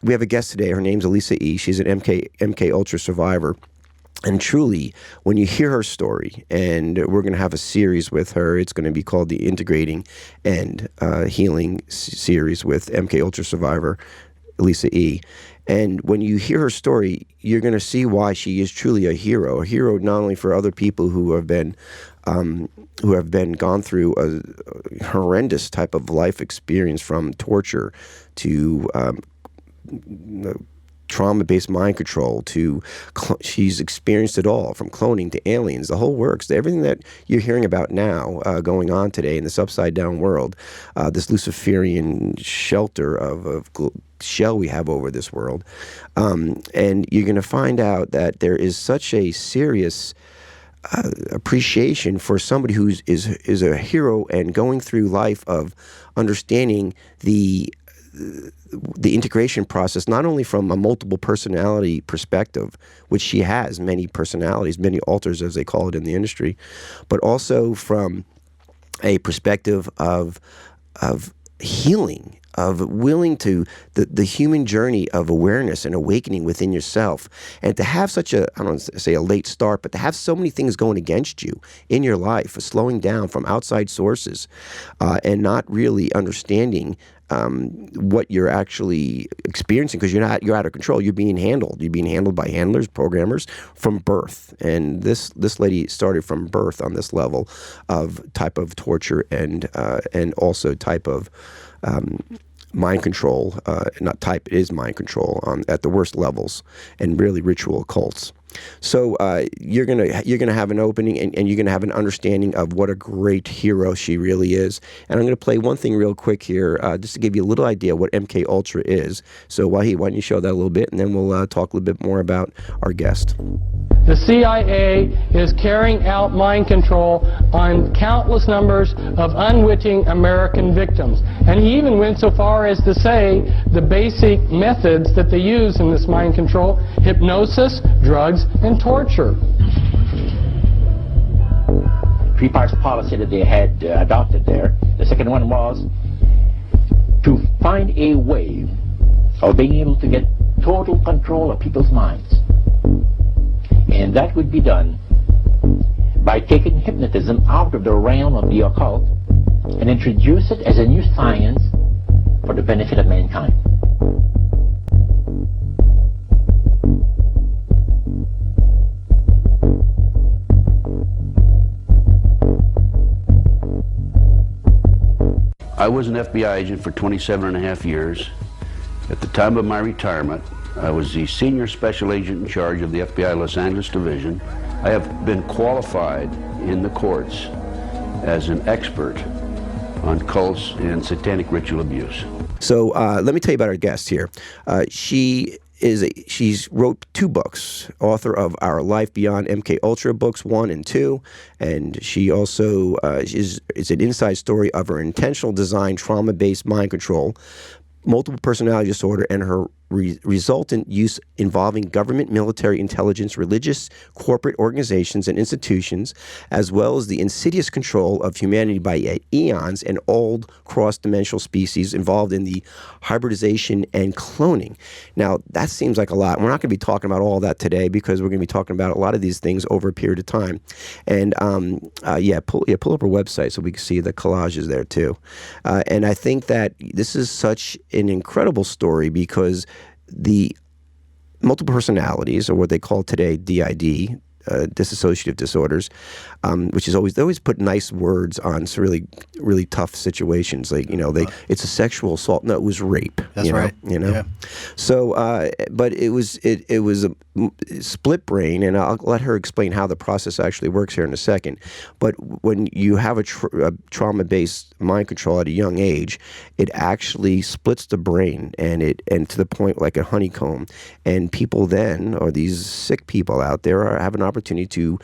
We have a guest today. Her name's Elisa E. She's an MK Ultra survivor. And truly, when you hear her story, and we're going to have a series with her, it's going to be called the Integrating and Healing series with MK Ultra survivor Elisa E. And when you hear her story, you're going to see why she is truly a hero not only for other people who have been gone through a horrendous type of life experience, from torture to trauma-based mind control to she's experienced it all, from cloning to aliens, the whole works. Everything that you're hearing about now going on today in this upside-down world, this Luciferian shelter of shell we have over this world. And you're going to find out that there is such a serious appreciation for somebody who is a hero and going through life of understanding the integration process, not only from a multiple personality perspective, which she has many personalities, many alters as they call it in the industry, but also from a perspective of healing, of willing to the human journey of awareness and awakening within yourself. And to have such I don't want to say a late start, but to have so many things going against you in your life, slowing down from outside sources, and not really understanding what you're actually experiencing, because you're out of control. You're being handled by handlers, programmers from birth. And this lady started from birth on this level of type of torture and also type of mind control. Not type, it is mind control at the worst levels, and really ritual cults. So you're gonna have an opening, and you're gonna have an understanding of what a great hero she really is. And I'm gonna play one thing real quick here, just to give you a little idea what MK Ultra is. So why don't you show that a little bit, and then we'll talk a little bit more about our guest. The CIA is carrying out mind control on countless numbers of unwitting American victims. And he even went so far as to say the basic methods that they use in this mind control: hypnosis, drugs, and torture. Three parts policy that they had adopted there. The second one was to find a way of being able to get total control of people's minds. And that would be done by taking hypnotism out of the realm of the occult and introduce it as a new science for the benefit of mankind. I was an FBI agent for 27 and a half years. At the time of my retirement, I was the senior special agent in charge of the FBI Los Angeles Division. I have been qualified in the courts as an expert on cults and satanic ritual abuse. So let me tell you about our guest here. She's wrote 2 books, author of Our Life Beyond MK Ultra books 1 and 2, and she also is an inside story of her intentional design trauma-based mind control, multiple personality disorder, and her resultant use involving government, military, intelligence, religious, corporate organizations and institutions, as well as the insidious control of humanity by eons and old cross-dimensional species involved in the hybridization and cloning. Now, that seems like a lot. We're not going to be talking about all that today, because we're going to be talking about a lot of these things over a period of time. And pull up her website so we can see the collages there too. And I think that this is such an incredible story, because the multiple personalities, or what they call today DID, dissociative disorders, which is they always put nice words on really, really tough situations. Like, it's a sexual assault. No, it was rape. That's right. Yeah. So, but it was a split brain, and I'll let her explain how the process actually works here in a second. But when you have a trauma-based mind control at a young age, it actually splits the brain, and to the point like a honeycomb. And people then, or these sick people out there, have an opportunity to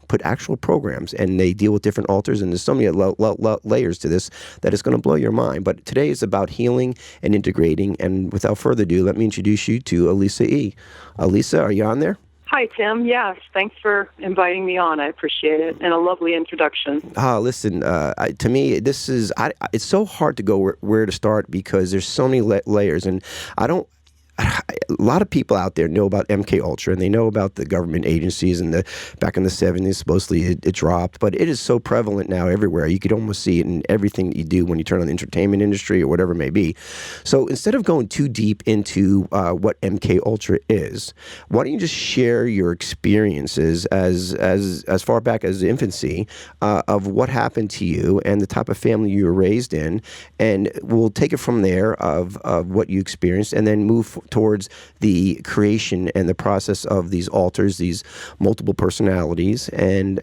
put actual programs, and they deal with different alters, and there's so many layers to this that it's going to blow your mind. But today is about healing and integrating, and without further ado, let me introduce you to Elisa E. Elisa, are you on there? Hi, Tim. Yes, thanks for inviting me on. I appreciate it, and a lovely introduction. Listen, to me, this is it's so hard to go where to start because there's so many layers, and I don't. A lot of people out there know about MKUltra, and they know about the government agencies, and back in the 70s, supposedly it dropped, but it is so prevalent now everywhere. You could almost see it in everything that you do when you turn on the entertainment industry or whatever it may be. So instead of going too deep into what MKUltra is, why don't you just share your experiences as far back as infancy of what happened to you and the type of family you were raised in, and we'll take it from there of what you experienced, and then move towards the creation and the process of these alters, these multiple personalities, and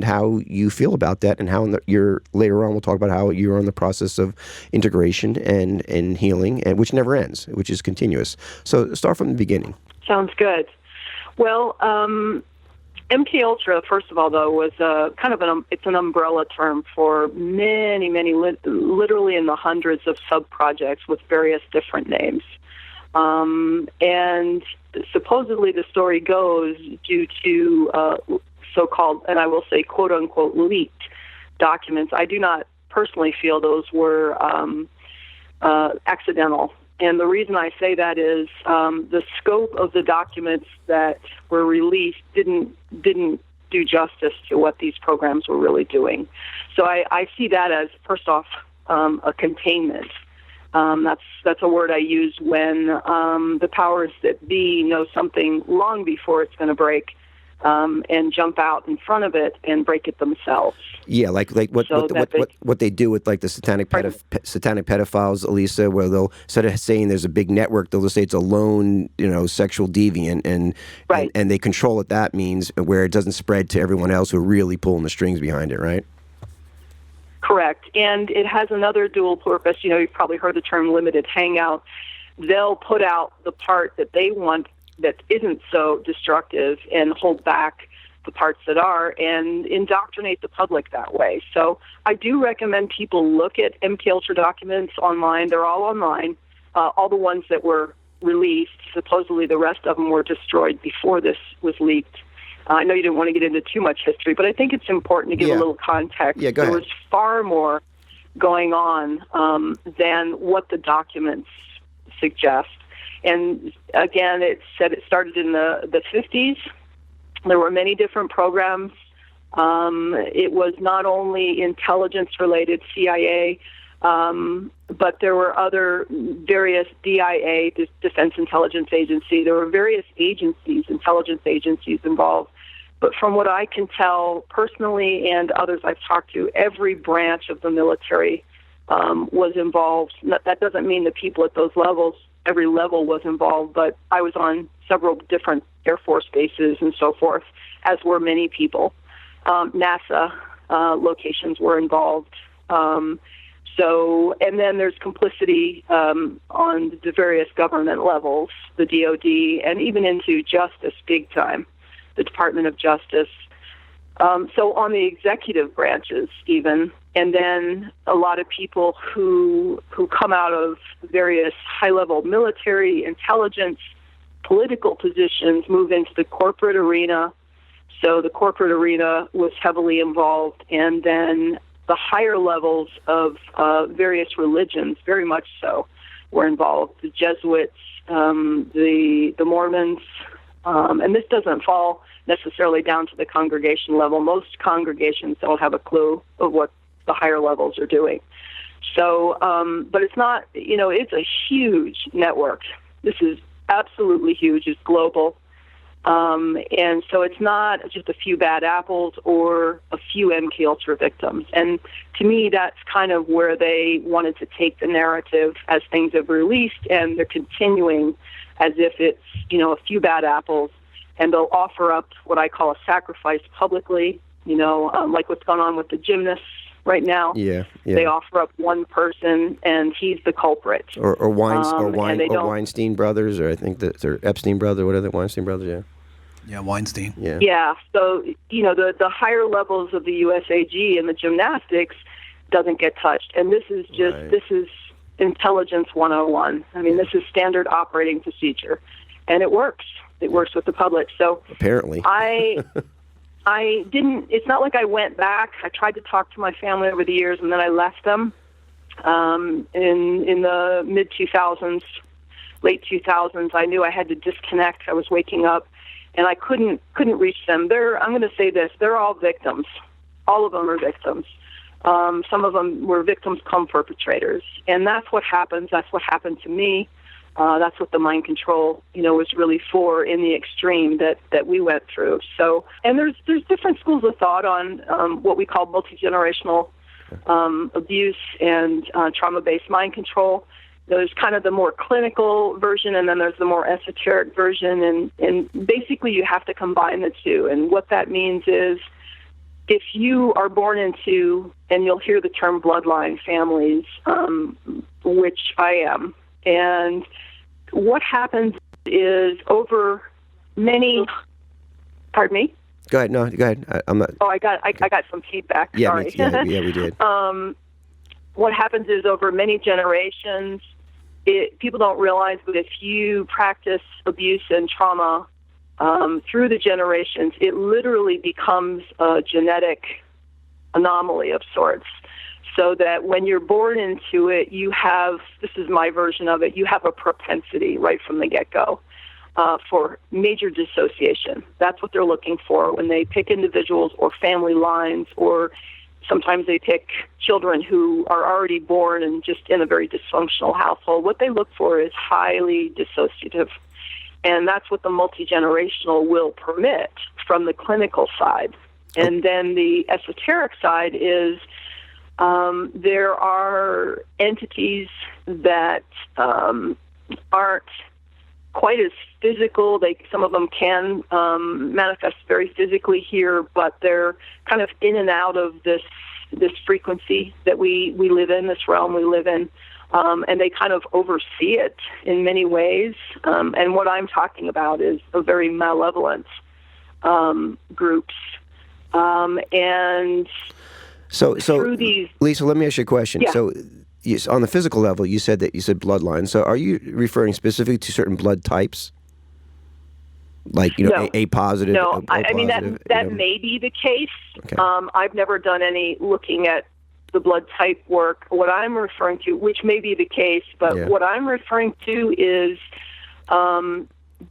how you feel about that, and how later on we'll talk about how you're in the process of integration and healing, and which never ends, which is continuous. So start from the beginning. Sounds good. Well, MKUltra, first of all, though, was kind of it's an umbrella term for many, literally in the hundreds of sub-projects with various different names. And supposedly the story goes due to so-called, and I will say quote-unquote, leaked documents. I do not personally feel those were accidental. And the reason I say that is the scope of the documents that were released didn't do justice to what these programs were really doing. So I see that as, first off, a containment. That's a word I use when the powers that be know something long before it's going to break, and jump out in front of it and break it themselves. Yeah, like what they do with like the satanic pedophiles, Elisa, where they'll, instead of saying there's a big network, they'll just say it's a lone, sexual deviant, and they control what that means, where it doesn't spread to everyone else who are really pulling the strings behind it, right? Correct. And it has another dual purpose. You've probably heard the term limited hangout. They'll put out the part that they want that isn't so destructive and hold back the parts that are, and indoctrinate the public that way. So I do recommend people look at MKUltra documents online. They're all online. All the ones that were released, supposedly the rest of them were destroyed before this was leaked. I know you didn't want to get into too much history, but I think it's important to give a little context. Yeah, go ahead. There was far more going on than what the documents suggest. And again, it said it started in the 50s. There were many different programs. It was not only intelligence-related, CIA, but there were other various DIA, Defense Intelligence Agency. There were various agencies, intelligence agencies involved. But from what I can tell personally and others I've talked to, every branch of the military was involved. That doesn't mean the people at those levels, every level was involved, but I was on several different Air Force bases and so forth, as were many people. NASA locations were involved. And then there's complicity on the various government levels, the DOD, and even into justice big time, the Department of Justice. So on the executive branches even, and then a lot of people who come out of various high-level military, intelligence, political positions move into the corporate arena. So the corporate arena was heavily involved, and then the higher levels of various religions, very much so, were involved. The Jesuits, the Mormons, and this doesn't fall necessarily down to the congregation level. Most congregations don't have a clue of what the higher levels are doing. So, but it's not, it's a huge network. This is absolutely huge. It's global. And so it's not just a few bad apples or a few MKUltra victims. And to me, that's kind of where they wanted to take the narrative as things have released, and they're continuing as if it's, a few bad apples, and they'll offer up what I call a sacrifice publicly, like what's going on with the gymnasts right now. Yeah. They offer up one person, and he's the culprit. Or Weinstein brothers, or I think or Epstein brother, what are the Weinstein brothers? Yeah. Yeah, Weinstein. Yeah. Yeah. So, the higher levels of the USAG and the gymnastics doesn't get touched. And this is this is intelligence 101. I mean, this is standard operating procedure. And it works. that works with the public. So apparently, I didn't. It's not like I went back. I tried to talk to my family over the years, and then I left them in the mid 2000s, late 2000s. I knew I had to disconnect. I was waking up, and I couldn't reach them. I'm going to say this: they're all victims. All of them are victims. Some of them were victims come perpetrators, and that's what happens. That's what happened to me. That's what the mind control, was really for in the extreme that we went through. So, and there's different schools of thought on what we call multi-generational abuse and trauma-based mind control. There's kind of the more clinical version, and then there's the more esoteric version, and basically you have to combine the two. And what that means is, if you are born into, and you'll hear the term bloodline families, which I am, and what happens is over many, pardon me? Go ahead. No, go ahead. I'm not. Oh, I got some feedback. Yeah, Sorry. yeah, we did. What happens is over many generations, people don't realize, but if you practice abuse and trauma through the generations, it literally becomes a genetic anomaly of sorts. So that when you're born into it, you have, this is my version of it, you have a propensity right from the get-go for major dissociation. That's what they're looking for when they pick individuals or family lines, or sometimes they pick children who are already born and just in a very dysfunctional household. What they look for is highly dissociative. And that's what the multi-generational will permit from the clinical side. And then the esoteric side is there are entities that aren't quite as physical. Some of them can manifest very physically here, but they're kind of in and out of this frequency that we live in, this realm we live in. And they kind of oversee it in many ways. And what I'm talking about is a very malevolent groups. And so through these, Lisa, let me ask you a question. Yeah. So on the physical level, you said bloodline. So are you referring specifically to certain blood types? Like, No. A positive? No, O I mean, positive, that may be the case. Okay. I've never done any looking at the blood type work. What I'm referring to, which may be the case, but Yeah. what I'm referring to is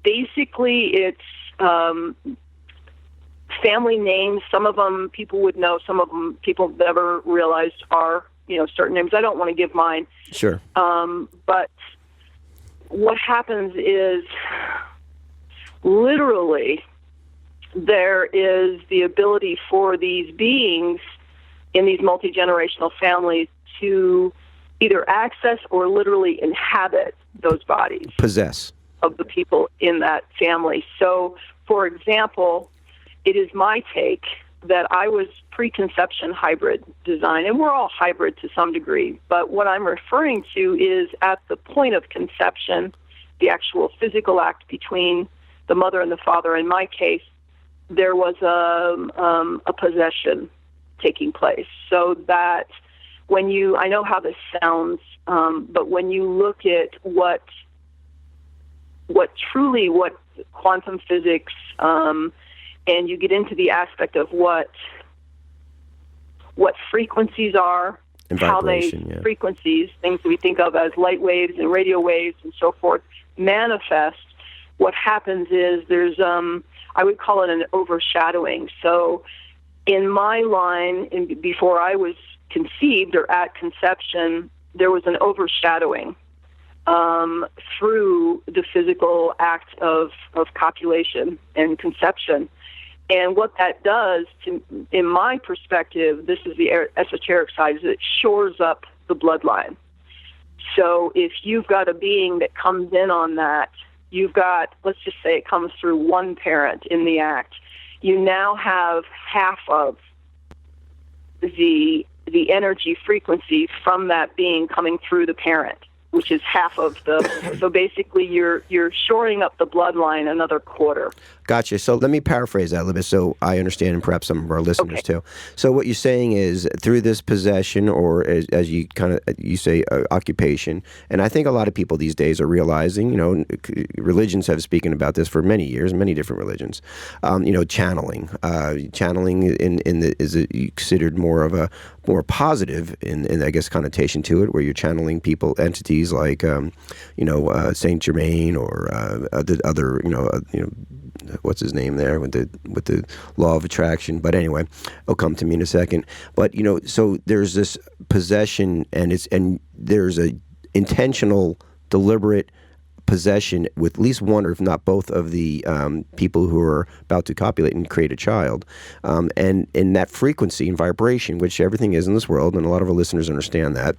basically it's family names. Some of them people would know, some of them people never realized are, certain names. I don't want to give mine. Sure. But what happens is literally there is the ability for these beings in these multi-generational families to either access or literally inhabit those bodies. Possess. Of the people in that family. So, for example, it is my take that I was preconception hybrid design, and we're all hybrid to some degree, but what I'm referring to is at the point of conception, the actual physical act between the mother and the father. In my case, there was a possession taking place. So that when I know how this sounds, but when you look at what quantum physics, and you get into the aspect of what frequencies are, And how vibration, they frequencies, things that we think of as light waves and radio waves and so forth, manifest. What happens is there's I would call it an overshadowing. So in my line, before I was conceived or at conception, there was an overshadowing through the physical act of copulation and conception. And what that does, in my perspective, this is the esoteric side, is it shores up the bloodline. So if you've got a being that comes in on that, you've got, let's just say it comes through one parent in the act, you now have half of the energy frequency from that being coming through the parent. which is half of the. So basically, you're shoring up the bloodline another quarter. Gotcha. So let me paraphrase that a little bit so I understand, and perhaps some of our listeners too. So what you're saying is through this possession, or as you you say, occupation, and I think a lot of people these days are realizing, religions have spoken about this for many years, many different religions. Channeling. Channeling is considered more positive in I guess connotation to it, where you're channeling entities like Saint Germain or the other what's his name there with the law of attraction. But anyway, it'll come to me in a second. But so there's this possession, and there's a intentional, deliberate possession with at least one, or if not both, of the people who are about to copulate and create a child, and in that frequency and vibration, which everything is in this world, and a lot of our listeners understand that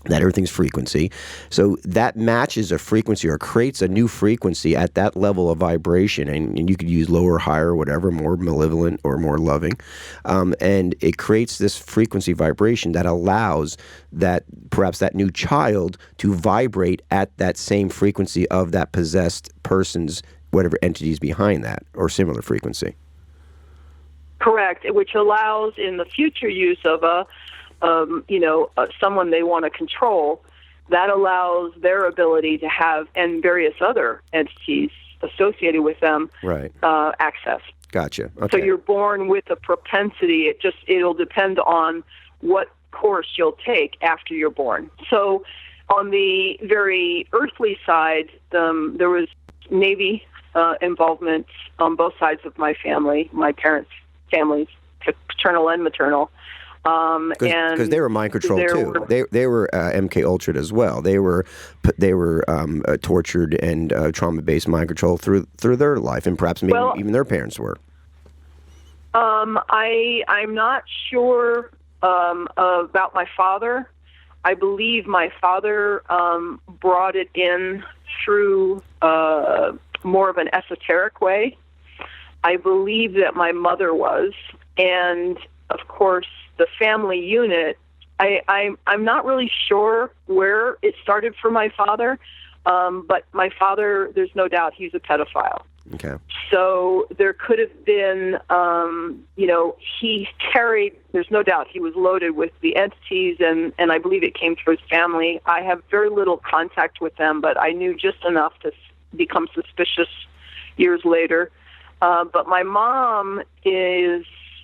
everything's frequency. So that matches a frequency or creates a new frequency at that level of vibration, and you could use lower, higher, whatever, more malevolent or more loving, and it creates this frequency vibration that allows perhaps that new child to vibrate at that same frequency of that possessed person's whatever entities behind that, or similar frequency. Correct, which allows in the future use of someone they want to control, that allows their ability to have, and various other entities associated with them, access. Gotcha. Okay. So you're born with a propensity. It'll depend on what course you'll take after you're born. So on the very earthly side, there was Navy involvement on both sides of my family, my parents' families, paternal and maternal. Because they were mind controlled too. They were mkultra as well. They were tortured and trauma based mind control through their life, and perhaps maybe even their parents were. I'm not sure about my father. I believe my father brought it in through more of an esoteric way. I believe that my mother was, and of course, the family unit, I'm not really sure where it started for my father, but my father, there's no doubt he's a pedophile. Okay. So there could have been, he carried, there's no doubt he was loaded with the entities, and I believe it came through his family. I have very little contact with them, but I knew just enough to become suspicious years later. But my mom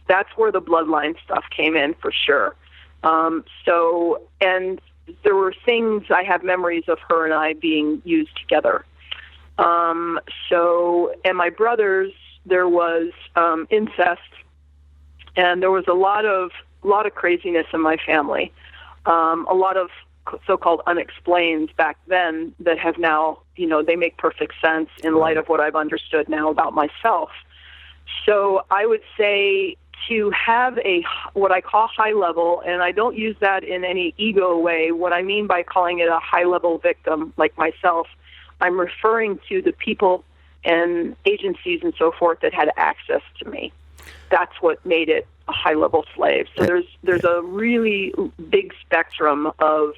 that's where the bloodline stuff came in for sure. And there were things, I have memories of her and I being used together. And my brothers, there was incest, and there was a lot of craziness in my family. A lot of so-called unexplained back then that have now, they make perfect sense in light of what I've understood now about myself. So I would say to have what I call high level, and I don't use that in any ego way. What I mean by calling it a high level victim like myself, I'm referring to the people and agencies and so forth that had access to me. That's what made it a high level slave. So there's a really big spectrum of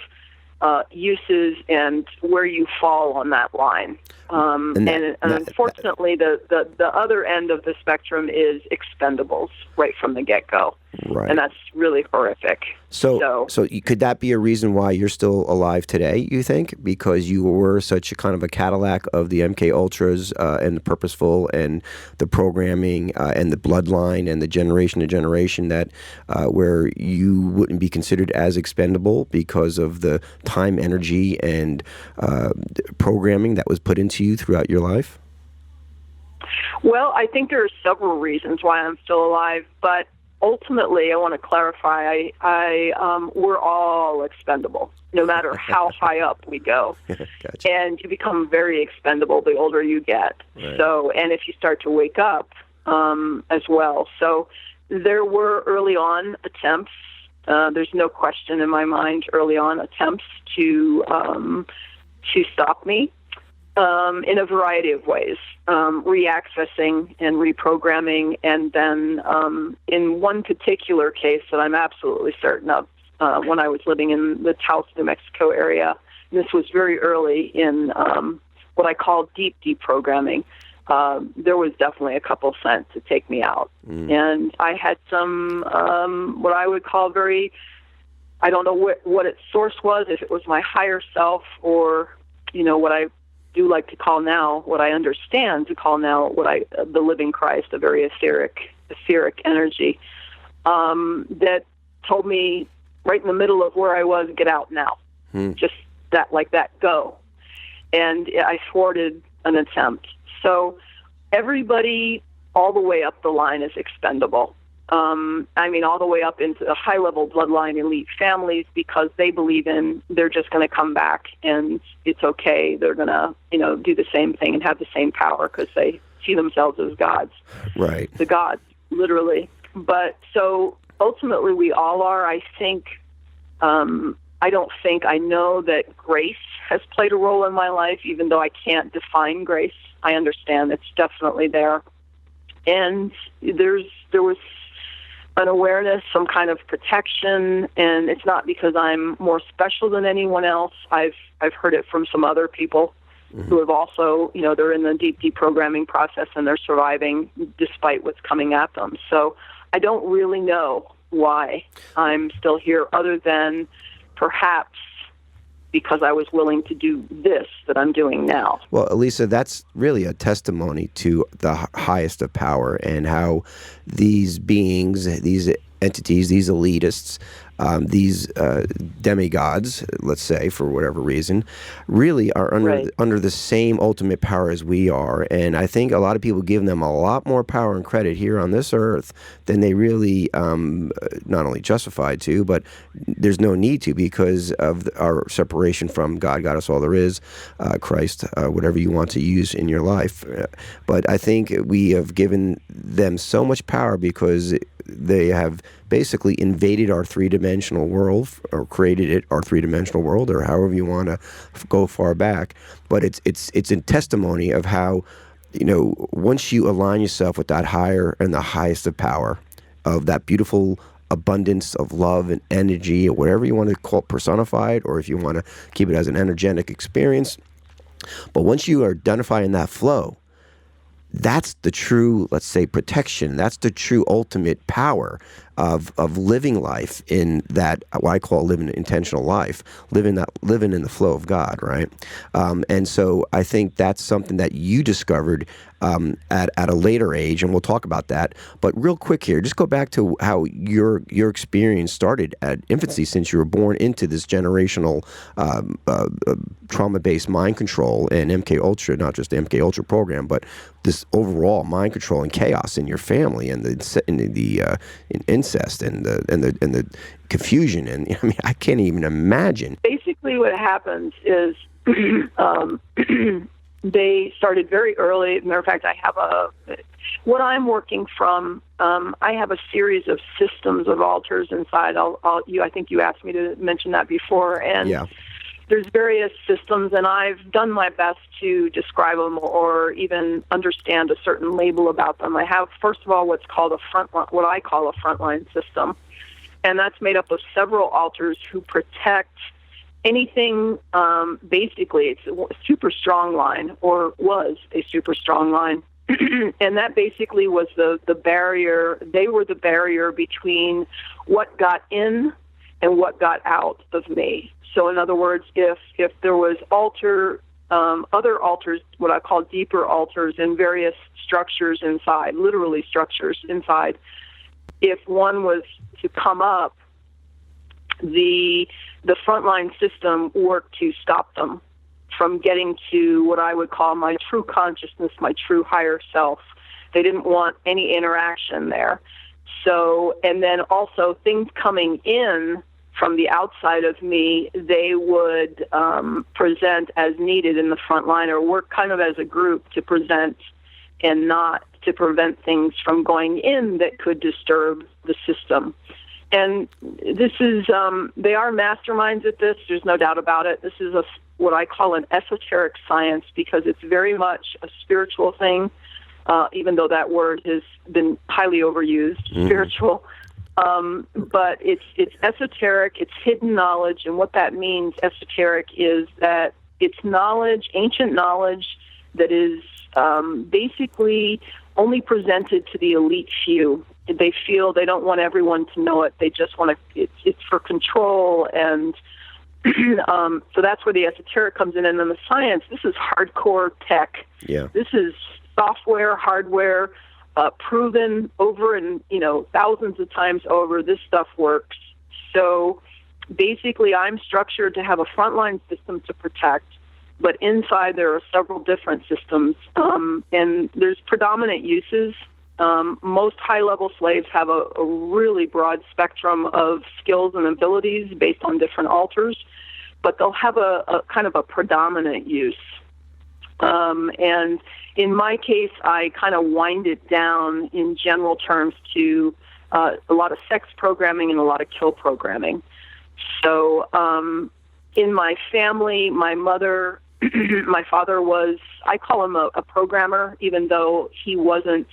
uses and where you fall on that line. And unfortunately, the other end of the spectrum is expendables right from the get-go. Right. And that's really horrific. So could that be a reason why you're still alive today, you think? Because you were such a kind of a Cadillac of the MK Ultras and the purposeful and the programming and the bloodline and the generation to generation that where you wouldn't be considered as expendable because of the time, energy, and programming that was put into you throughout your life? Well, I think there are several reasons why I'm still alive, but ultimately, I want to clarify, we're all expendable, no matter how high up we go. Gotcha. And you become very expendable the older you get. Right. So, and if you start to wake up as well. So there were early on attempts, there's no question in my mind, early on attempts to stop me. In a variety of ways, reaccessing and reprogramming, and then in one particular case that I'm absolutely certain of, when I was living in the Taos, New Mexico area, This was very early in what I call deep programming. There was definitely a couple sent to take me out. And I had some, what I would call I don't know what its source was, if it was my higher self or, what I do like to call now, what I understand to call now, the living Christ, a very etheric energy, that told me right in the middle of where I was, get out now. Just that, go. And I thwarted an attempt. So everybody all the way up the line is expendable. All the way up into the high-level bloodline elite families, because they believe they're just going to come back and it's okay. They're going to, do the same thing and have the same power because they see themselves as gods. Right. The gods, literally. But so ultimately we all are. I know that grace has played a role in my life, even though I can't define grace. I understand it's definitely there. And there was an awareness, some kind of protection, and it's not because I'm more special than anyone else. I've heard it from some other people who have also, they're in the deep deprogramming process and they're surviving despite what's coming at them. So I don't really know why I'm still here, other than perhaps because I was willing to do this that I'm doing now. Well, Elisa, that's really a testimony to the highest of power and how these beings, these entities, these elitists, these demigods, let's say, for whatever reason, really are under the same ultimate power as we are. And I think a lot of people give them a lot more power and credit here on this earth than they really not only justified to, but there's no need to, because of our separation from God us all there is, Christ, whatever you want to use in your life. But I think we have given them so much power because they have basically invaded our three-dimensional world, or created it, our three-dimensional world, or however you want to go far back. But it's a testimony of how, once you align yourself with that higher and the highest of power, of that beautiful abundance of love and energy, or whatever you want to call it, personified, or if you want to keep it as an energetic experience. But once you are identifying that flow, that's the true, let's say, protection. That's the true ultimate power of living life in that, what I call living an intentional life, living in the flow of God, right? And so I think that's something that you discovered at a later age, and we'll talk about that. But real quick here, just go back to how your experience started at infancy, since you were born into this generational trauma-based mind control and MKUltra, not just the MKUltra program, but this overall mind control and chaos in your family, and the incest and the confusion, and I can't even imagine. Basically, what happens is they started very early. Matter of fact, what I'm working from. I have a series of systems of altars inside. I think you asked me to mention that before, and yeah. There's various systems, and I've done my best to describe them or even understand a certain label about them. I have, first of all, what I call a frontline system, and that's made up of several altars who protect anything. Basically, it's a super strong line, or was a super strong line, and that basically was the barrier. They were the barrier between what got in and what got out of me. So in other words, if there was other altars, what I call deeper altars in various structures inside, literally structures inside, if one was to come up, the frontline system worked to stop them from getting to what I would call my true consciousness, my true higher self. They didn't want any interaction there. So, and then also things coming in from the outside of me, they would present as needed in the front line, or work kind of as a group to present and not to prevent things from going in that could disturb the system. And this is, they are masterminds at this, there's no doubt about it. This is what I call an esoteric science, because it's very much a spiritual thing, even though that word has been highly overused, spiritual. But it's esoteric, it's hidden knowledge, and what that means, esoteric, is that it's knowledge, ancient knowledge, that is basically only presented to the elite few. They feel they don't want everyone to know it. They just want to, it's for control, and so that's where the esoteric comes in. And then the science, this is hardcore tech. Yeah. This is software, hardware, proven over and, thousands of times over. This stuff works. So basically I'm structured to have a frontline system to protect, but inside there are several different systems, and there's predominant uses. Most high-level slaves have a really broad spectrum of skills and abilities based on different altars, but they'll have a kind of a predominant use. And in my case, I kind of wind it down in general terms to a lot of sex programming and a lot of kill programming. So in my family, my mother, my father was, I call him a programmer, even though he wasn't.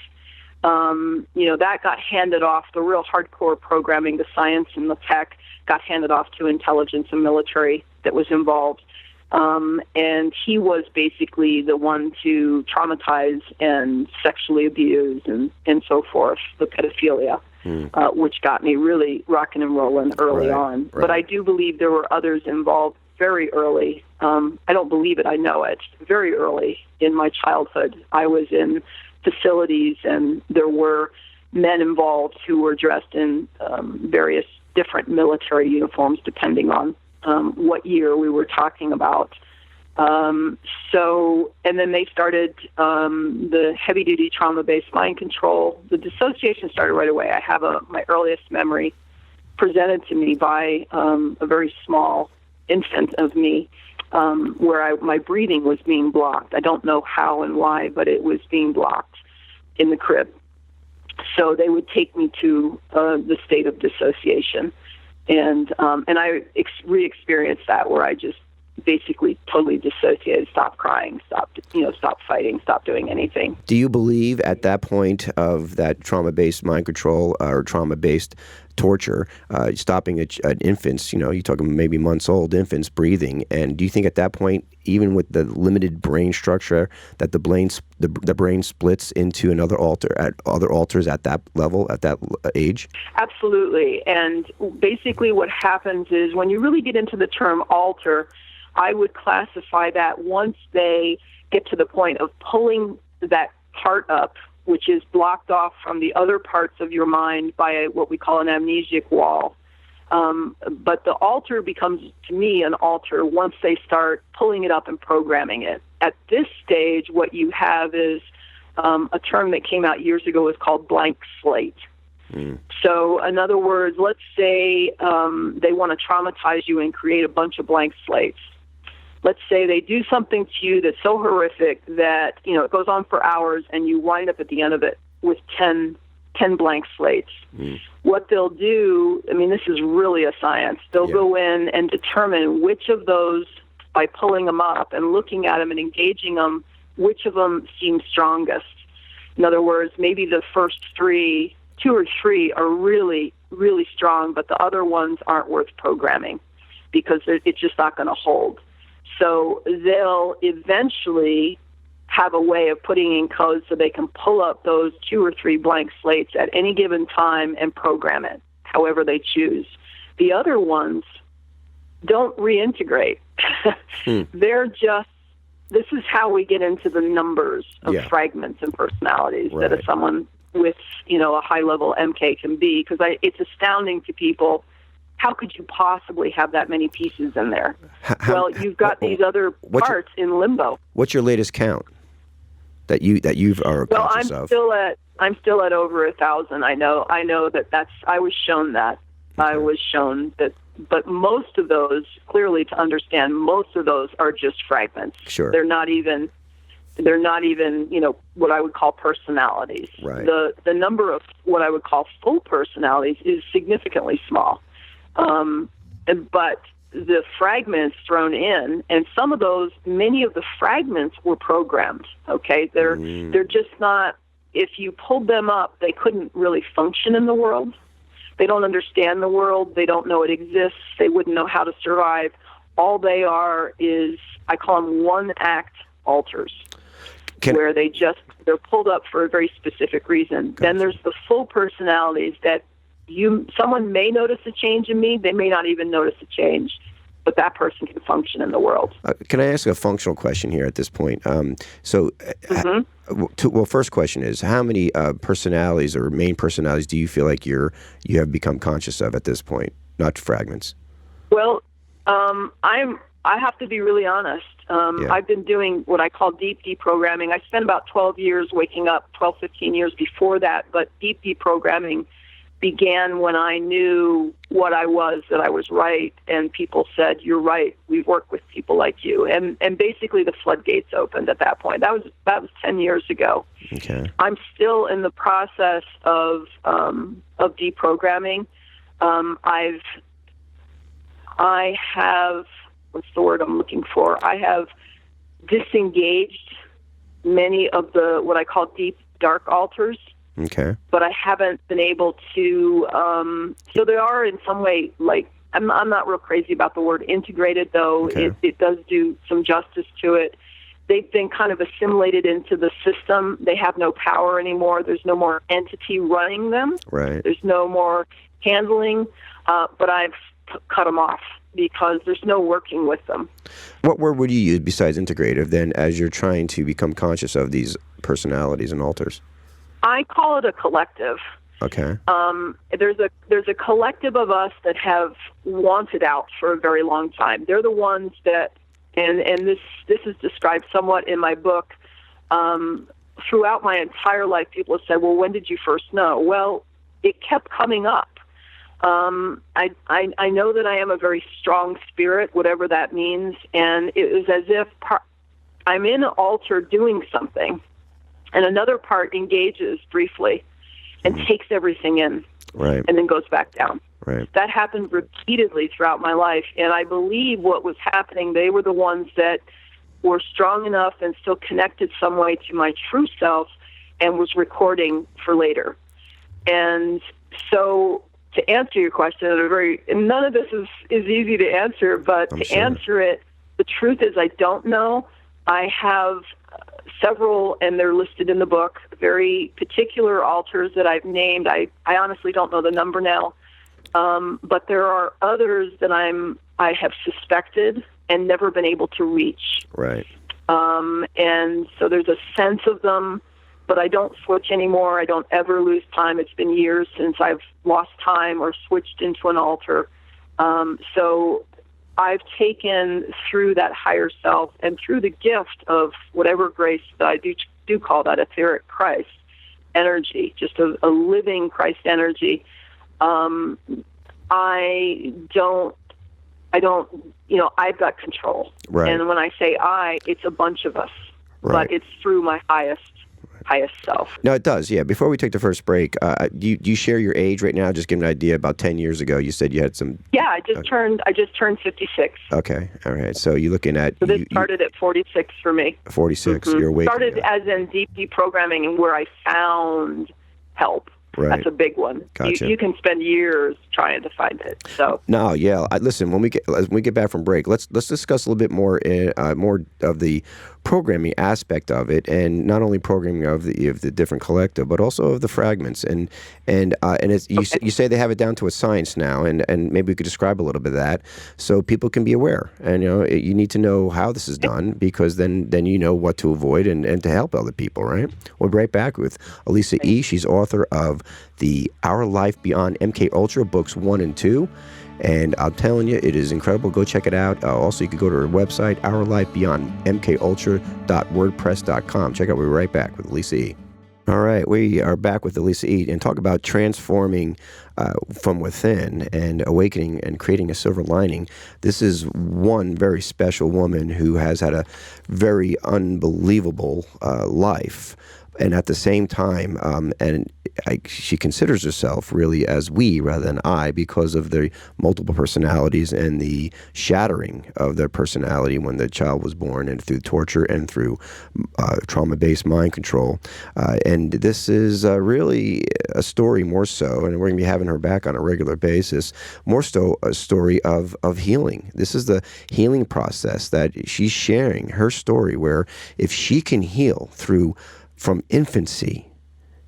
That got handed off, the real hardcore programming, the science and the tech, got handed off to intelligence and military that was involved. And he was basically the one to traumatize and sexually abuse and so forth, the pedophilia, which got me really rocking and rolling early on. Right. But I do believe there were others involved very early. I don't believe it, I know it. Very early in my childhood, I was in facilities, and there were men involved who were dressed in various different military uniforms, depending on what year we were talking about. And then they started the heavy-duty trauma-based mind control. The dissociation started right away. I have my earliest memory presented to me by a very small infant of me, where my breathing was being blocked. I don't know how and why, but it was being blocked in the crib. So they would take me to the state of dissociation, and I re-experienced that, where I just basically totally dissociated, stopped crying, stopped fighting, stopped doing anything. Do you believe at that point of that trauma-based mind control or trauma-based torture, stopping an infant's, you're talking maybe months old infants breathing, and do you think at that point, even with the limited brain structure, that the brain splits into another other alters at that level, at that age? Absolutely. And basically what happens is, when you really get into the term alter, I would classify that once they get to the point of pulling that part up, which is blocked off from the other parts of your mind by what we call an amnesic wall. But the alter becomes, to me, an alter once they start pulling it up and programming it. At this stage, what you have is a term that came out years ago is called blank slate. So, in other words, let's say they want to traumatize you and create a bunch of blank slates. Let's say they do something to you that's so horrific that, it goes on for hours, and you wind up at the end of it with 10 blank slates. What they'll do, this is really a science. They'll go in and determine which of those, by pulling them up and looking at them and engaging them, which of them seem strongest. In other words, maybe the first 2 or 3 are really, really strong, but the other ones aren't worth programming because it's just not going to hold. So they'll eventually have a way of putting in code so they can pull up those 2 or 3 blank slates at any given time and program it however they choose. The other ones don't reintegrate. They're just, this is how we get into the numbers of fragments and personalities that someone with, a high-level MK can be, because it's astounding to people. How could you possibly have that many pieces in there? You've got these other parts in limbo. What's your latest count that you are conscious of? I'm still at over 1,000. I know that's. I was shown that. Okay. I was shown that. But most of those, clearly to understand, most of those are just fragments. Sure. They're not even what I would call personalities. Right. The number of what I would call full personalities is significantly small. But the fragments thrown in, and some of those, many of the fragments were programmed. Okay, they're just not. If you pulled them up, they couldn't really function in the world. They don't understand the world. They don't know it exists. They wouldn't know how to survive. All they are is, I call them one-act alters, where they're pulled up for a very specific reason. Gotcha. Then there's the full personalities that someone may notice a change in me. They may not even notice a change, but that person can function in the world. Can I ask a functional question here at this point? Well, first question is, how many personalities or main personalities do you feel like you have become conscious of at this point, not fragments? Well, I have to be really honest. I've been doing what I call deep deprogramming. I spent about 12 years waking up, 12, 15 years before that, but deep deprogramming began when I knew what I was, that I was right, and people said, "You're right, we've worked with people like you." And basically the floodgates opened at that point. That was 10 years ago. Okay. I'm still in the process of deprogramming. I have, what's the word I'm looking for? I have disengaged many of the, what I call deep, dark alters. Okay. But I haven't been able to, so they are in some way, like, I'm not real crazy about the word integrated, though. Okay. It does do some justice to it. They've been kind of assimilated into the system. They have no power anymore. There's no more entity running them. Right. There's no more handling, but I've cut them off because there's no working with them. What word would you use besides integrative then as you're trying to become conscious of these personalities and alters? I call it a collective. Okay. There's a collective of us that have wanted out for a very long time. They're the ones that, and this is described somewhat in my book. Throughout my entire life, people have said, "Well, when did you first know?" Well, it kept coming up. I know that I am a very strong spirit, whatever that means, and it was as if I'm in an altar doing something, and another part engages briefly and takes everything in, right, and then goes back down. Right. That happened repeatedly throughout my life, and I believe what was happening, they were the ones that were strong enough and still connected some way to my true self and was recording for later. And so to answer your question, none of this is easy to answer, but answer it, the truth is I don't know. I have several, and they're listed in the book, very particular altars that I've named. I honestly don't know the number now, but there are others that I have suspected and never been able to reach. Right. And so there's a sense of them, but I don't switch anymore. I don't ever lose time. It's been years since I've lost time or switched into an altar. So I've taken through that higher self and through the gift of whatever grace that I do call that etheric Christ energy, just a living Christ energy. I've got control. Right. And when I say it's a bunch of us, right, but it's through my highest self. No, it does, yeah. Before we take the first break, do you share your age right now? Just give me an idea. About 10 years ago, you said you had some... Yeah, I just turned 56. Okay, all right. So you're looking at... So this started at 46 for me. 46, you're awake. Started as in deep deprogramming and where I found help. Right. That's a big one. Gotcha. You can spend years trying to find it. So no, yeah. Listen, when we get back from break, let's discuss a little bit more of the programming aspect of it, and not only programming of the different collective, but also of the fragments. And it's, you say they have it down to a science now, and maybe we could describe a little bit of that so people can be aware. And you need to know how this is done, because then you know what to avoid and to help other people. Right. We'll be right back with Elisa E. She's author of the Our Life Beyond MKUltra books 1 and 2. And I'm telling you, it is incredible. Go check it out. Also, you can go to her website, ourlifebeyondmkultra.wordpress.com. Check out. We'll be right back with Elisa E. All right, we are back with Elisa E. and talk about transforming from within and awakening and creating a silver lining. This is one very special woman who has had a very unbelievable life. And at the same time, she considers herself really as we rather than I, because of the multiple personalities and the shattering of their personality when the child was born, and through torture and through trauma-based mind control. And this is really a story more so, and we're going to be having her back on a regular basis, more so a story of healing. This is the healing process that she's sharing, her story, where if she can heal from infancy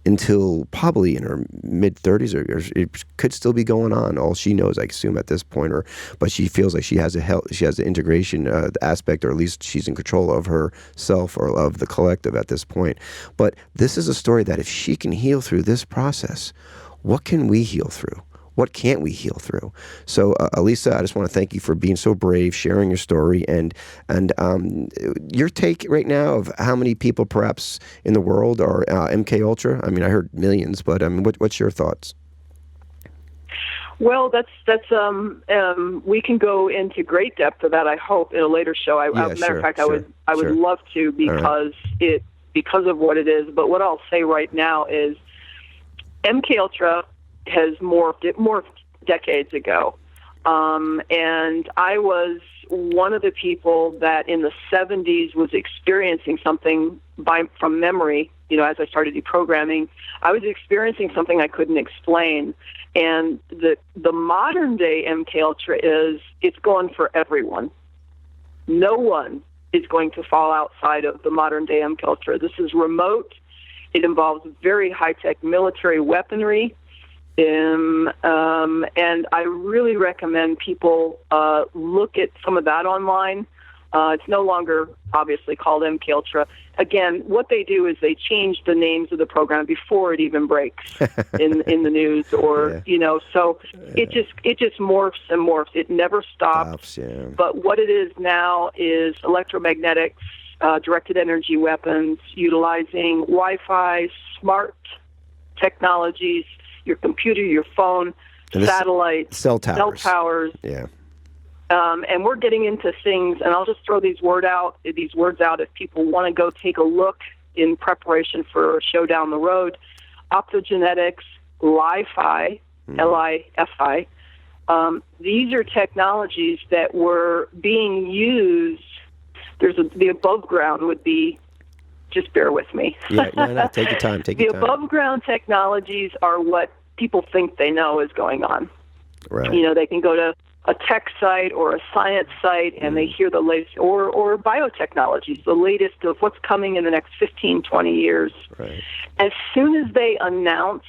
until probably in her mid-30s, or it could still be going on. All she knows, I assume, at this point, but she feels like she has the integration aspect, or at least she's in control of herself or of the collective at this point. But this is a story that if she can heal through this process, what can we heal through? What can't we heal through? So, Elisa, I just want to thank you for being so brave, sharing your story, and your take right now of how many people perhaps in the world are MK Ultra. I mean, I heard millions, but I mean, what's your thoughts? Well, that's we can go into great depth of that, I hope, in a later show. Matter of fact, I would love to, because of what it is. But what I'll say right now is MK Ultra has morphed decades ago. And I was one of the people that in the 70s was experiencing something from memory. As I started deprogramming, I was experiencing something I couldn't explain. And the modern day MK Ultra it's going for everyone. No one is going to fall outside of the modern day MK Ultra. This is remote. It involves very high-tech military weaponry. And I really recommend people look at some of that online. It's no longer obviously called MK Ultra. Again, what they do is they change the names of the program before it even breaks in the news, or so it just morphs and morphs. It never stops. But what it is now is electromagnetics, directed energy weapons, utilizing Wi-Fi, smart technologies, your computer, your phone, satellites, cell towers. Yeah. And we're getting into things, and I'll just throw these words out if people want to go take a look in preparation for a show down the road. Optogenetics, Li-Fi, L-I-F-I. These are technologies that were being used. The above ground would be, just bear with me. Yeah, no, take your time. The above ground technologies are what people think they know is going on. Right. They can go to a tech site or a science site and they hear the latest, or biotechnologies, the latest of what's coming in the next 15, 20 years. Right. As soon as they announce,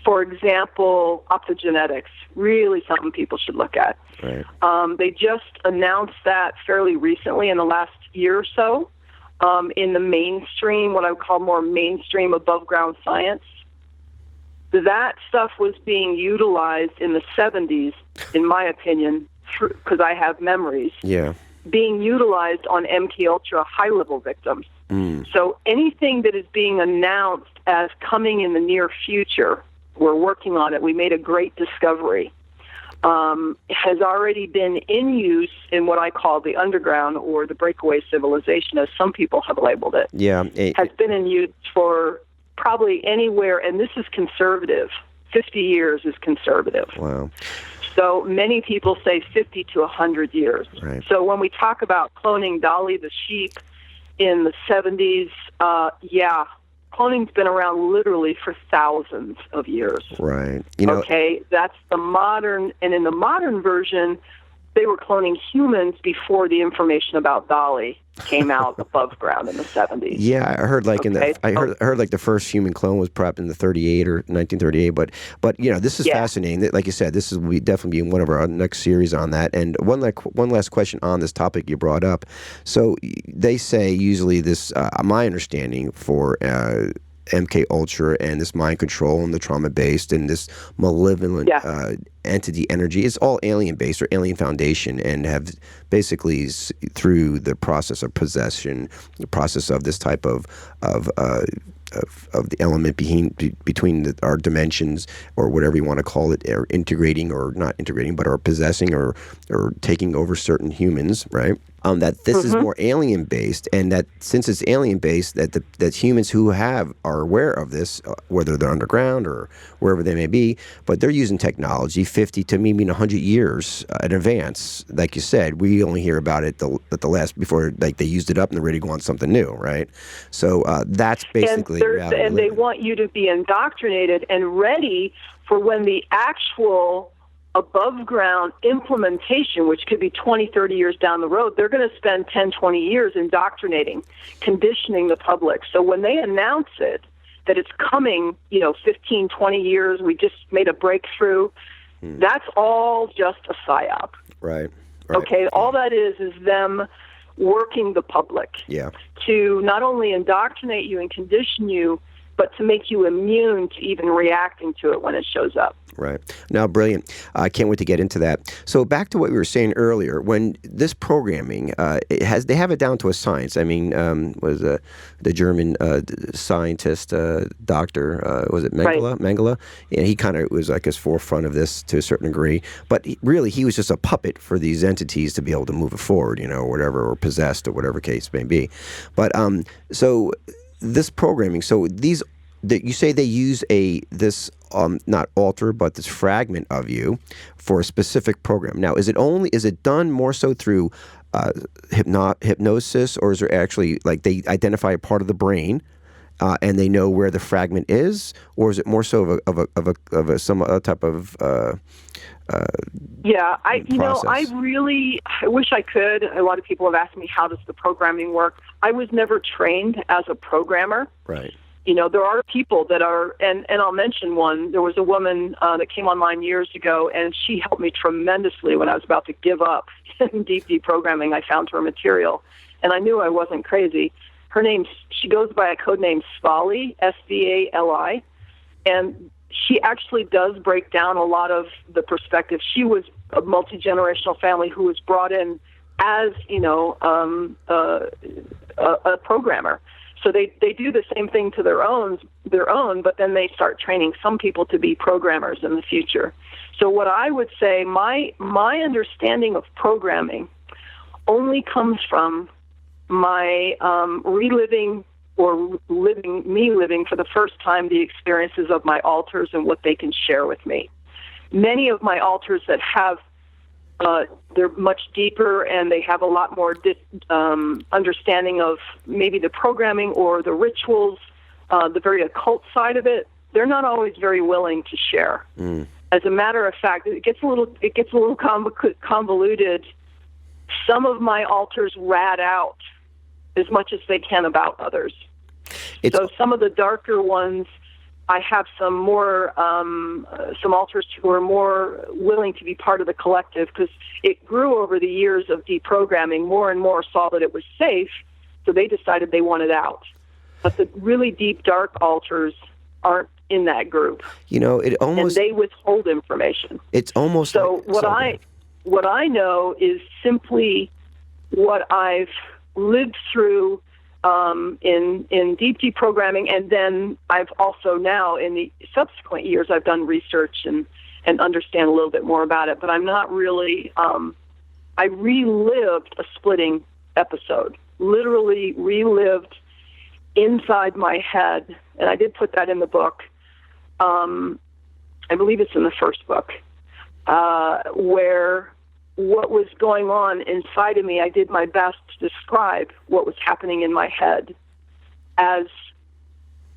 for example, optogenetics, really something people should look at. Right. They just announced that fairly recently in the last year or so, in the mainstream, what I would call more mainstream above ground science. That stuff was being utilized in the 70s, in my opinion, because I have memories. Yeah. Being utilized on MK Ultra high-level victims. So anything that is being announced as coming in the near future, we're working on it. We made a great discovery. Has already been in use in what I call the underground, or the breakaway civilization, as some people have labeled it. Yeah. Has been in use for probably anywhere, and this is conservative. 50 years is conservative. Wow. So many people say 50 to 100 years. Right. So when we talk about cloning Dolly the sheep in the 70s, cloning's been around literally for thousands of years. Right. Okay, that's the modern, and in the modern version, they were cloning humans before the information about Dolly came out above ground in the 70s. Yeah, I heard I heard like the first human clone was perhaps in the 38 or 1938. But this is fascinating. Like you said, this will definitely be one of our next series on that. And one last question on this topic you brought up. So they say usually this, my understanding for MK Ultra and this mind control and the trauma based and this malevolent entity energy is all alien based or alien foundation, and have basically through the process of possession, the process of this type of the element between our dimensions, or whatever you want to call it, or integrating or not integrating, but are possessing or taking over certain humans, right? that this is more alien-based, and that since it's alien-based, that humans who are aware of this, whether they're underground or wherever they may be, but they're using technology 50 to maybe 100 years in advance. Like you said, we only hear about it at the last, before like they used it up and they're ready to go on something new, right? So that's basically reality. And they want you to be indoctrinated and ready for when the actual above ground implementation, which could be 20, 30 years down the road, they're going to spend 10, 20 years indoctrinating, conditioning the public. So when they announce it, that it's coming, 15, 20 years, we just made a breakthrough, that's all just a psyop. Right. Okay, all that is them working the public to not only indoctrinate you and condition you, but to make you immune to even reacting to it when it shows up. Right. Now, brilliant. I can't wait to get into that. So back to what we were saying earlier, when this programming, they have it down to a science. I mean, was the German scientist, doctor, was it Mengele? Right. Mengele? And he kind of was like his forefront of this to a certain degree. But really, he was just a puppet for these entities to be able to move it forward, or whatever, or possessed, or whatever case may be. But so this programming, so these, you say they use this not alter, but this fragment of you for a specific program. Now, is it done more so through hypnosis, or is there actually, like, they identify a part of the brain and they know where the fragment is, or is it more so of some other type of I wish I could. A lot of people have asked me, how does the programming work? I was never trained as a programmer. Right. There are people that are, and I'll mention one. There was a woman that came online years ago, and she helped me tremendously when I was about to give up in deep programming. I found her material, and I knew I wasn't crazy. She goes by a code name Svali, Svali, and she actually does break down a lot of the perspective. She was a multi-generational family who was brought in as, a programmer. So they do the same thing to their own, but then they start training some people to be programmers in the future. So what I would say, my understanding of programming only comes from my living for the first time the experiences of my alters and what they can share with me. Many of my alters that have they're much deeper, and they have a lot more understanding of maybe the programming or the rituals, the very occult side of it. They're not always very willing to share. As a matter of fact, it gets a little convoluted. Some of my alters rat out as much as they can about others. So some of the darker ones, I have some more some alters who are more willing to be part of the collective, because it grew over the years of deprogramming. More and more saw that it was safe, so they decided they wanted out. But the really deep, dark alters aren't in that group. And they withhold information. It's almost so. What I know is simply what I've lived through. In deep deprogramming, and then I've also now, in the subsequent years, I've done research and understand a little bit more about it, but I'm not really, I relived a splitting episode, literally relived inside my head, and I did put that in the book. I believe it's in the first book, where what was going on inside of me, I did my best to describe what was happening in my head as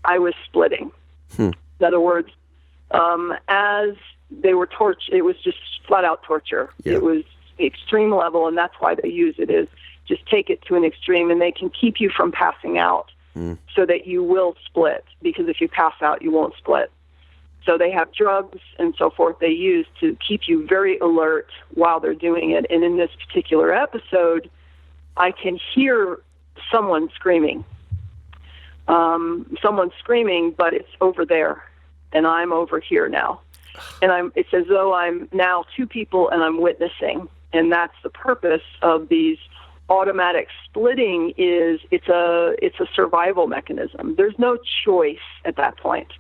I was splitting. In other words, as they were it was just flat-out torture. Yeah. It was the extreme level, and that's why they use it, is just take it to an extreme, and they can keep you from passing out so that you will split, because if you pass out, you won't split. So they have drugs and so forth they use to keep you very alert while they're doing it. And in this particular episode, I can hear someone screaming. But it's over there, and I'm over here now. And it's as though I'm now two people and I'm witnessing. And that's the purpose of these automatic splitting. It's a survival mechanism. There's no choice at that point.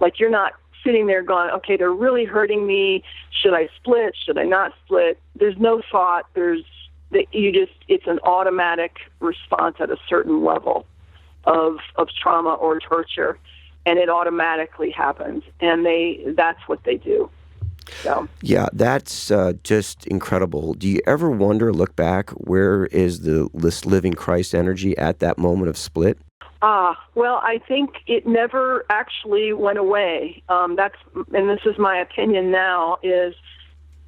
Like, you're not sitting there going, okay, they're really hurting me. Should I split? Should I not split? There's no thought. There's it's an automatic response at a certain level of trauma or torture, and it automatically happens, and that's what they do. So yeah, that's just incredible. Do you ever wonder, look back, where is this living Christ energy at that moment of split? Well, I think it never actually went away. And this is my opinion now, is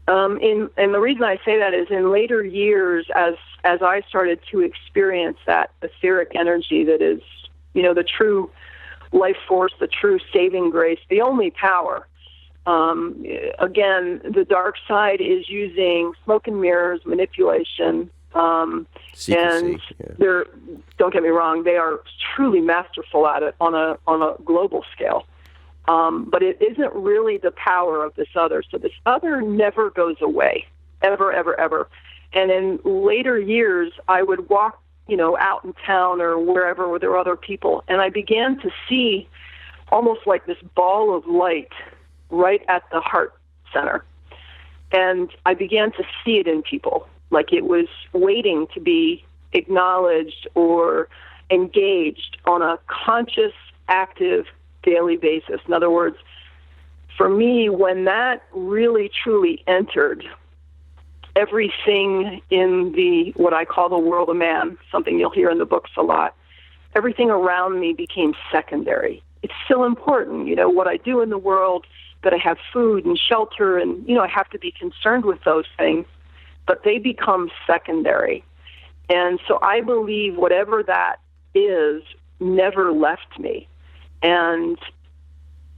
and the reason I say that is in later years, as I started to experience that etheric energy that is, the true life force, the true saving grace, the only power. Again, the dark side is using smoke and mirrors, manipulation, Secrecy, they're, don't get me wrong, they are truly masterful at it on a global scale. But it isn't really the power of this other. So this other never goes away, ever, ever, ever. And in later years, I would walk, out in town or wherever where there were other people, and I began to see almost like this ball of light right at the heart center. And I began to see it in people, like it was waiting to be acknowledged or engaged on a conscious, active, daily basis. In other words, for me, when that really, truly entered, everything in what I call the world of man, something you'll hear in the books a lot, everything around me became secondary. It's still important, what I do in the world, that I have food and shelter, and, I have to be concerned with those things, but they become secondary. And so I believe whatever that is never left me. And,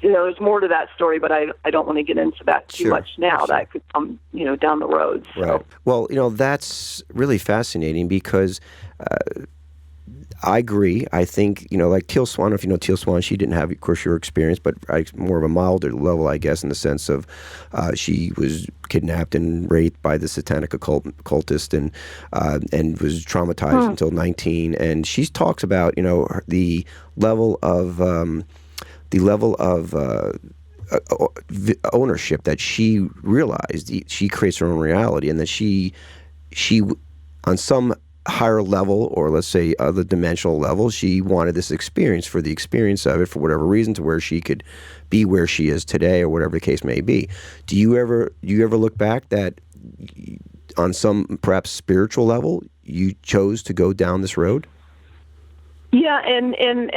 there's more to that story, but I don't want to get into that too much now. Sure. That could come, down the road. So. Right. Well, that's really fascinating because I agree. I think, like Teal Swan, if you know Teal Swan, she didn't have, of course, your experience, but more of a milder level, I guess, in the sense of she was kidnapped and raped by the satanic occultist and was traumatized until 19. And she talks about, the level of ownership that she realized. She creates her own reality, and that she on some higher level, or let's say other dimensional level, she wanted this experience for the experience of it, for whatever reason, to where she could be where she is today, or whatever the case may be. Do you ever look back that on some perhaps spiritual level you chose to go down this road? Yeah, and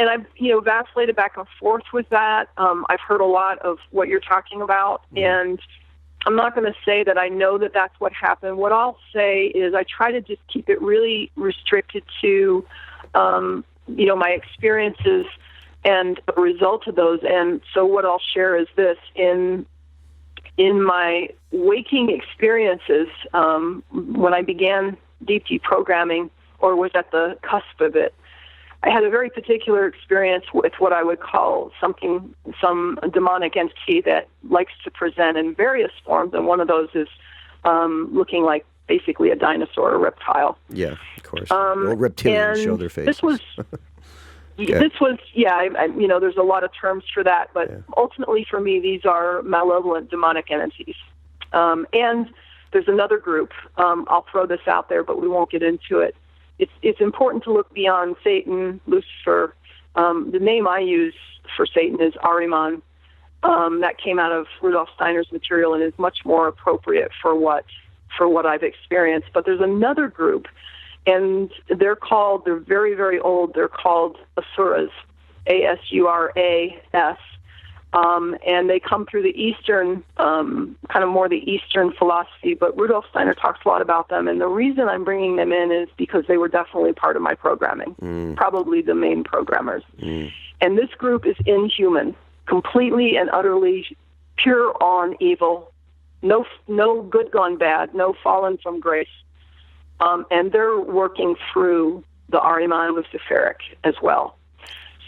I've vacillated back and forth with that. I've heard a lot of what you're talking about, and I'm not going to say that I know that that's what happened. What I'll say is I try to just keep it really restricted to, my experiences and the result of those. And so what I'll share is this: in my waking experiences, when I began deep programming, or was at the cusp of it, I had a very particular experience with what I would call some demonic entity that likes to present in various forms, and one of those is looking like basically a dinosaur or reptile. Yeah, of course. Reptilians show their faces. There's a lot of terms for that, but ultimately for me, these are malevolent demonic entities. And there's another group. I'll throw this out there, but we won't get into it. It's important to look beyond Satan, Lucifer. The name I use for Satan is Ahriman. That came out of Rudolf Steiner's material and is much more appropriate for what I've experienced. But there's another group, and they're very, very old. They're called Asuras, Asuras. And they come through the Eastern, kind of more the Eastern philosophy, but Rudolf Steiner talks a lot about them. And the reason I'm bringing them in is because they were definitely part of my programming, probably the main programmers. And this group is inhuman, completely and utterly pure on evil, no good gone bad, no fallen from grace. And they're working through the Ahriman Luciferic as well.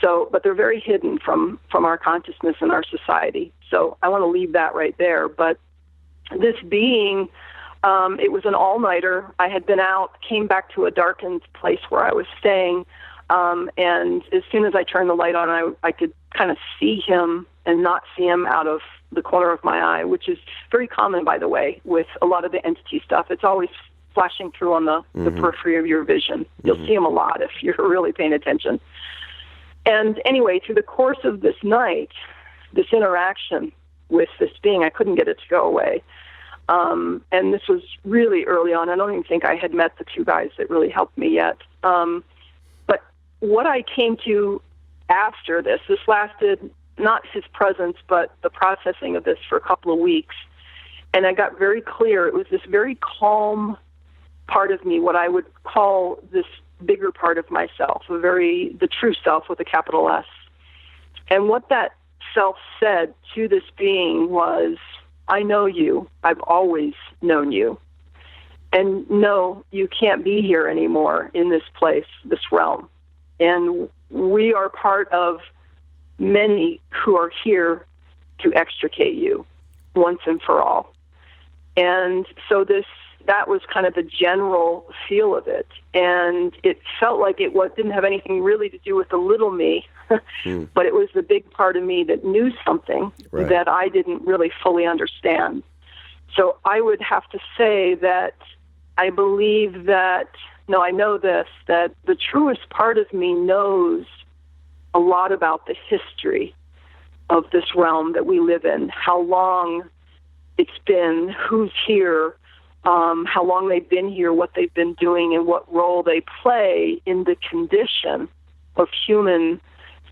So, but they're very hidden from our consciousness and our society. So I want to leave that right there. But this being, it was an all-nighter. I had been out, came back to a darkened place where I was staying, and as soon as I turned the light on, I could kind of see him and not see him out of the corner of my eye, which is very common, by the way, with a lot of the entity stuff. It's always flashing through on the periphery of your vision. You'll see them a lot if you're really paying attention. And anyway, through the course of this night, this interaction with this being, I couldn't get it to go away. And this was really early on. I don't even think I had met the two guys that really helped me yet. But what I came to after this lasted, not his presence, but the processing of this for a couple of weeks. And I got very clear. It was this very calm part of me, what I would call this bigger part of myself, the true self with a capital S. And what that self said to this being was, I know you. I've always known you. And no, you can't be here anymore in this place, this realm. And we are part of many who are here to extricate you once and for all. And so that was kind of the general feel of it. And it felt like it didn't have anything really to do with the little me, but it was the big part of me that knew something that I didn't really fully understand. So I would have to say that I believe that, no, I know this, that the truest part of me knows a lot about the history of this realm that we live in, how long it's been, who's here, how long they've been here, what they've been doing, and what role they play in the condition of human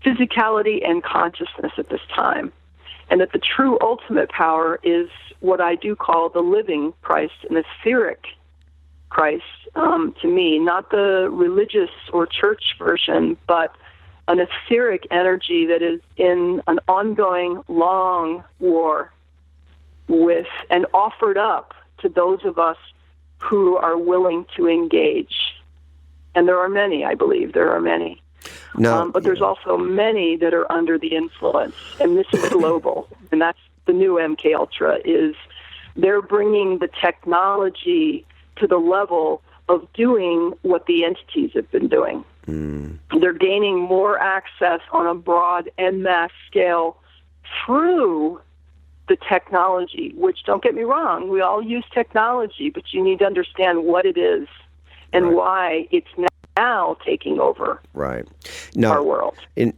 physicality and consciousness at this time. And that the true ultimate power is what I do call the living Christ, an etheric Christ, to me, not the religious or church version, but an etheric energy that is in an ongoing long war with and offered up to those of us who are willing to engage. And there are many, I believe, there are many. No, but there's also many that are under the influence, and this is global, and that's the new mkultra, is they're bringing the technology to the level of doing what the entities have been doing. They're gaining more access on a broad and mass scale through the technology, which, don't get me wrong, we all use technology, but you need to understand what it is and why it's now taking over our world. And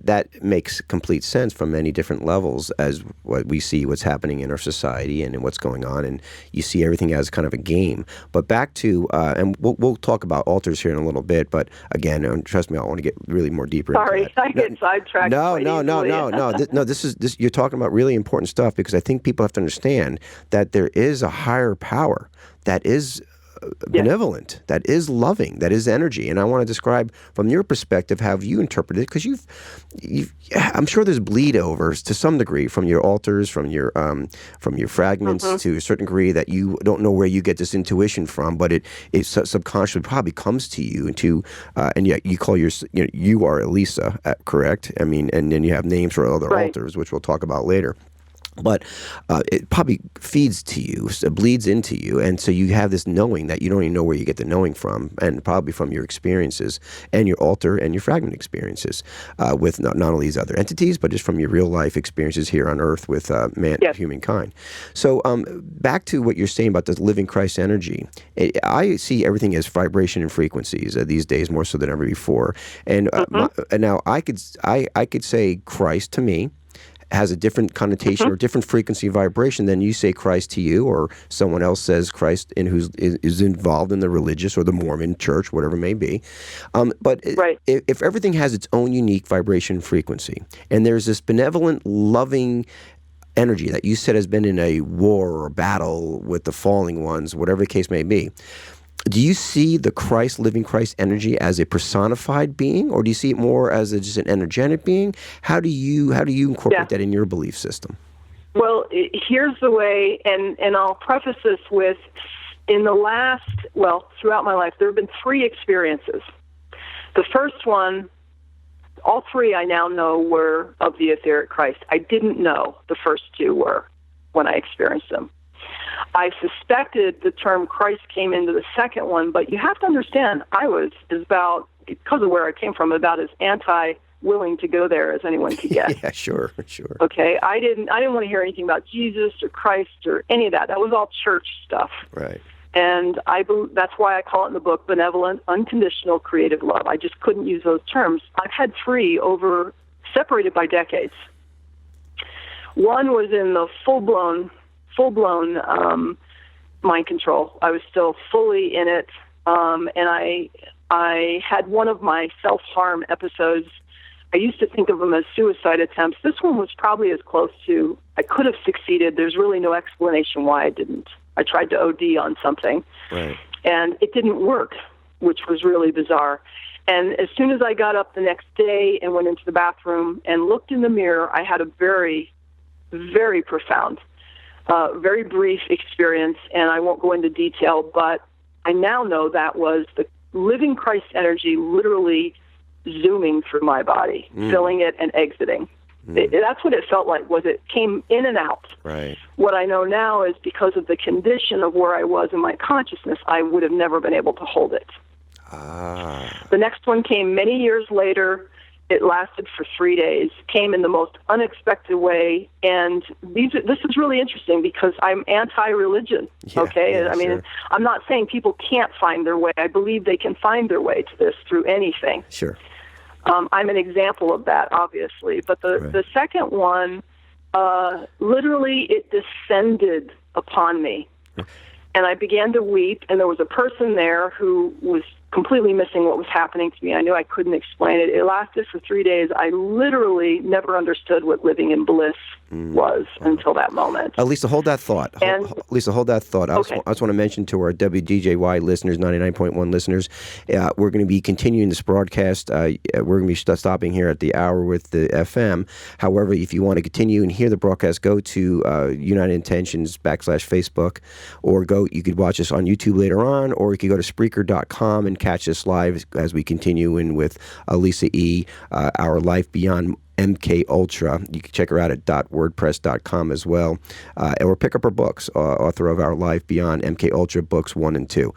that makes complete sense from many different levels as what we see what's happening in our society and what's going on, and you see everything as kind of a game. But back to, and we'll talk about altars here in a little bit, but again, trust me, I want to get really more deeper Sorry, into that. I get sidetracked. No. This you're talking about really important stuff, because I think people have to understand that there is a higher power that is benevolent, that is loving, that is energy. And I want to describe from your perspective how you interpret it, because I'm sure there's bleed overs to some degree from your altars, from your fragments to a certain degree that you don't know where you get this intuition from, but it subconsciously probably comes to you and yet you call you are Elisa, correct? I mean, and then you have names for other altars, which we'll talk about later. But it probably feeds to you, so it bleeds into you, and so you have this knowing that you don't even know where you get the knowing from, and probably from your experiences and your altar and your fragment experiences with not only these other entities, but just from your real life experiences here on Earth with humankind. So back to what you're saying about the living Christ energy, I see everything as vibration and frequencies these days more so than ever before. And now I could say Christ to me has a different connotation or different frequency vibration than you say Christ to you, or someone else says Christ is involved in the religious or the Mormon church, whatever it may be. But if everything has its own unique vibration frequency, and there's this benevolent, loving energy that you said has been in a war or battle with the falling ones, whatever the case may be, do you see the living Christ energy as a personified being, or do you see it more as just an energetic being? How do you incorporate that in your belief system? Well, here's the way, and I'll preface this with, throughout my life, there have been 3 experiences. The first one, all 3 I now know were of the etheric Christ. I didn't know the first 2 were when I experienced them. I suspected the term Christ came into the second one, but you have to understand, I was because of where I came from, about as anti-willing to go there as anyone could get. Yeah, sure. Okay, I didn't want to hear anything about Jesus or Christ or any of that. That was all church stuff. Right. And that's why I call it in the book benevolent, unconditional, creative love. I just couldn't use those terms. I've had three separated by decades. One was in the full-blown mind control. I was still fully in it, and I had one of my self-harm episodes. I used to think of them as suicide attempts. This one was probably as close to, I could have succeeded. There's really no explanation why I didn't. I tried to OD on something, right, and it didn't work, which was really bizarre. And as soon as I got up the next day and went into the bathroom and looked in the mirror, I had a very, very profound, very brief experience, and I won't go into detail, but I now know that was the living Christ energy literally zooming through my body, filling it and exiting. That's what it felt like, was it came in and out. Right. What I know now is because of the condition of where I was in my consciousness, I would have never been able to hold it. The next one came many years later. It lasted for 3 days, came in the most unexpected way, and this is really interesting because I'm anti-religion, okay? Yeah, I mean, sure. I'm not saying people can't find their way. I believe they can find their way to this through anything. Sure. I'm an example of that, obviously. But the second one, literally it descended upon me. And I began to weep, and there was a person there who was completely missing what was happening to me. I knew I couldn't explain it. It lasted for 3 days. I literally never understood what living in bliss was until that moment. Lisa, hold that thought. Lisa, hold that thought. I just want to mention to our WDJY listeners, 99.1 listeners, we're going to be continuing this broadcast. We're going to be stopping here at the hour with the FM. However, if you want to continue and hear the broadcast, go to United Intentions /Facebook, or you could watch us on YouTube later on, or you could go to Spreaker.com and catch us live as we continue in with Lisa E., Our Life Beyond mkultra. You can check her out at .wordpress.com as well, or pick up her books, author of Our Life Beyond MKUltra, books 1 and 2.